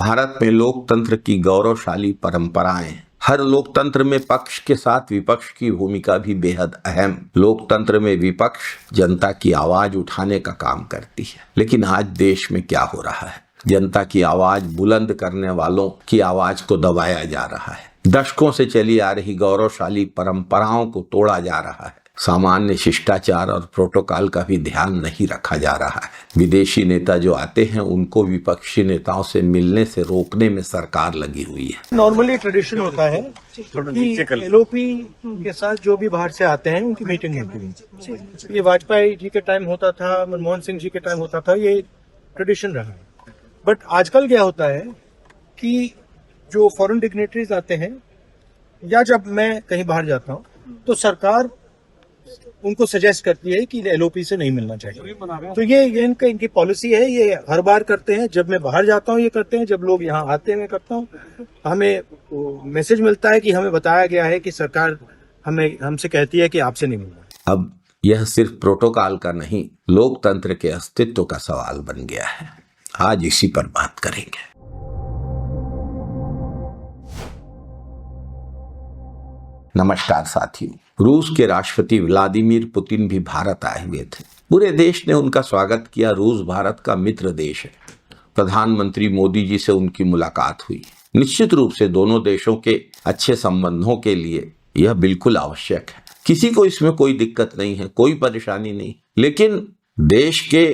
भारत में लोकतंत्र की गौरवशाली परंपराएं। हर लोकतंत्र में पक्ष के साथ विपक्ष की भूमिका भी बेहद अहम। लोकतंत्र में विपक्ष जनता की आवाज उठाने का काम करती है, लेकिन आज देश में क्या हो रहा है? जनता की आवाज बुलंद करने वालों की आवाज को दबाया जा रहा है। दशकों से चली आ रही गौरवशाली परंपराओं को तोड़ा जा रहा है। सामान्य शिष्टाचार और प्रोटोकॉल का भी ध्यान नहीं रखा जा रहा है। विदेशी नेता जो आते हैं उनको विपक्षी नेताओं से मिलने से रोकने में सरकार लगी हुई है। नॉर्मली ट्रेडिशन होता है कि एलओपी के साथ जो भी बाहर से आते हैं उनकी मीटिंग होती है। ये वाजपेयी जी के टाइम होता था, मनमोहन सिंह जी के टाइम होता था, ये ट्रेडिशन रहा है। बट आजकल क्या होता है कि जो फॉरेन डिग्नेटरीज आते हैं या जब मैं कहीं बाहर जाता हूँ तो सरकार उनको सजेस्ट करती है कि एलओपी से नहीं मिलना चाहिए। तो ये इनकी पॉलिसी है। ये हर बार करते हैं। जब मैं बाहर जाता हूँ ये करते हैं, जब लोग यहाँ आते हैं मैं करता हूँ। हमें मैसेज मिलता है कि हमें बताया गया है कि सरकार हमसे कहती है कि आपसे नहीं मिलना। अब यह सिर्फ प्रोटोकॉल का नहीं, लोकतंत्र के अस्तित्व का सवाल बन गया है। आज इसी पर बात करेंगे। नमस्कार साथियों। रूस के राष्ट्रपति व्लादिमीर पुतिन भी भारत आए हुए थे। पूरे देश ने उनका स्वागत किया। रूस भारत का मित्र देश है। प्रधानमंत्री मोदी जी से उनकी मुलाकात हुई। निश्चित रूप से दोनों देशों के अच्छे संबंधों के लिए यह बिल्कुल आवश्यक है। किसी को इसमें कोई दिक्कत नहीं है, कोई परेशानी नहीं। लेकिन देश के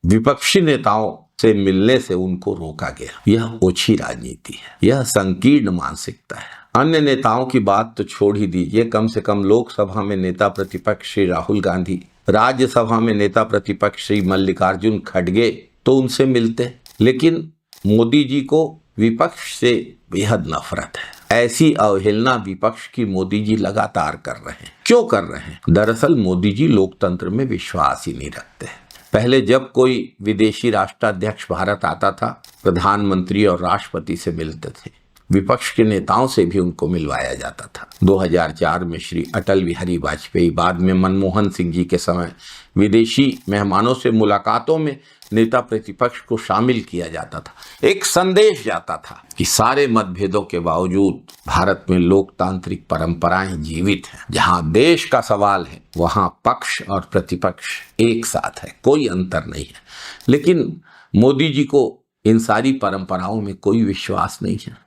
विपक्षी नेताओं से मिलने से उनको रोका गया। यह ओछी राजनीति है, यह संकीर्ण मानसिकता है। अन्य नेताओं की बात तो छोड़ ही दीजिए। कम से कम लोकसभा में नेता प्रतिपक्ष श्री राहुल गांधी, राज्यसभा में नेता प्रतिपक्ष श्री मल्लिकार्जुन खड़गे तो उनसे मिलते। लेकिन मोदी जी को विपक्ष से बेहद नफरत है। ऐसी अवहेलना विपक्ष की मोदी जी लगातार कर रहे हैं। क्यों कर रहे हैं? दरअसल मोदी जी लोकतंत्र में विश्वास ही नहीं रखते। पहले जब कोई विदेशी राष्ट्राध्यक्ष भारत आता था, प्रधानमंत्री और राष्ट्रपति से मिलते थे। विपक्ष के नेताओं से भी उनको मिलवाया जाता था। 2004 में श्री अटल बिहारी वाजपेयी, बाद में मनमोहन सिंह जी के समय विदेशी मेहमानों से मुलाकातों में नेता प्रतिपक्ष को शामिल किया जाता था। एक संदेश जाता था कि सारे मतभेदों के बावजूद भारत में लोकतांत्रिक परंपराएं जीवित हैं। जहां देश का सवाल है वहां पक्ष और प्रतिपक्ष एक साथ है, कोई अंतर नहीं है। लेकिन मोदी जी को इन सारी परंपराओं में कोई विश्वास नहीं है।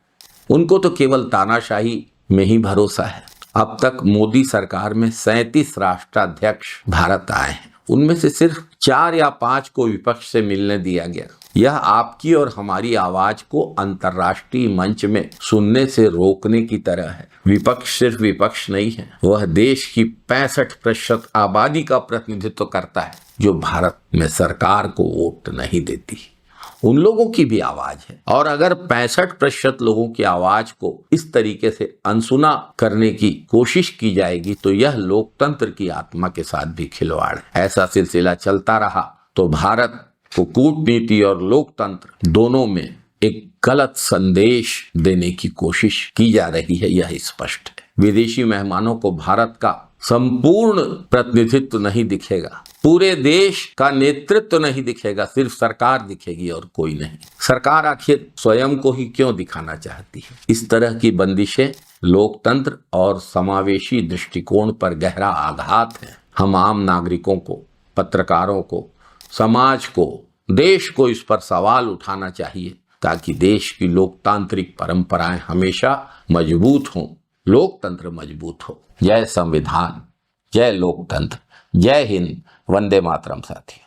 उनको तो केवल तानाशाही में ही भरोसा है। अब तक मोदी सरकार में 37 राष्ट्राध्यक्ष भारत आए हैं। उनमें से सिर्फ 4 या 5 को विपक्ष से मिलने दिया गया। यह आपकी और हमारी आवाज को अंतर्राष्ट्रीय मंच में सुनने से रोकने की तरह है। विपक्ष सिर्फ विपक्ष नहीं है, वह देश की 65% आबादी का प्रतिनिधित्व करता है जो भारत में सरकार को वोट नहीं देती। उन लोगों की भी आवाज है। और अगर 65% लोगों की आवाज को इस तरीके से अनसुना करने की कोशिश की जाएगी तो यह लोकतंत्र की आत्मा के साथ भी खिलवाड़ है। ऐसा सिलसिला चलता रहा तो भारत को कूटनीति और लोकतंत्र दोनों में एक गलत संदेश देने की कोशिश की जा रही है, यह स्पष्ट है। विदेशी मेहमानों को भारत का संपूर्ण प्रतिनिधित्व नहीं दिखेगा, पूरे देश का नेतृत्व नहीं दिखेगा, सिर्फ सरकार दिखेगी और कोई नहीं। सरकार आखिर स्वयं को ही क्यों दिखाना चाहती है? इस तरह की बंदिशें लोकतंत्र और समावेशी दृष्टिकोण पर गहरा आघात है। हम आम नागरिकों को, पत्रकारों को, समाज को, देश को इस पर सवाल उठाना चाहिए ताकि देश की लोकतांत्रिक परंपराएं हमेशा मजबूत हों, लोकतंत्र मजबूत हो। जय संविधान, जय लोकतंत्र, जय हिंद, वंदे मातरम साथी।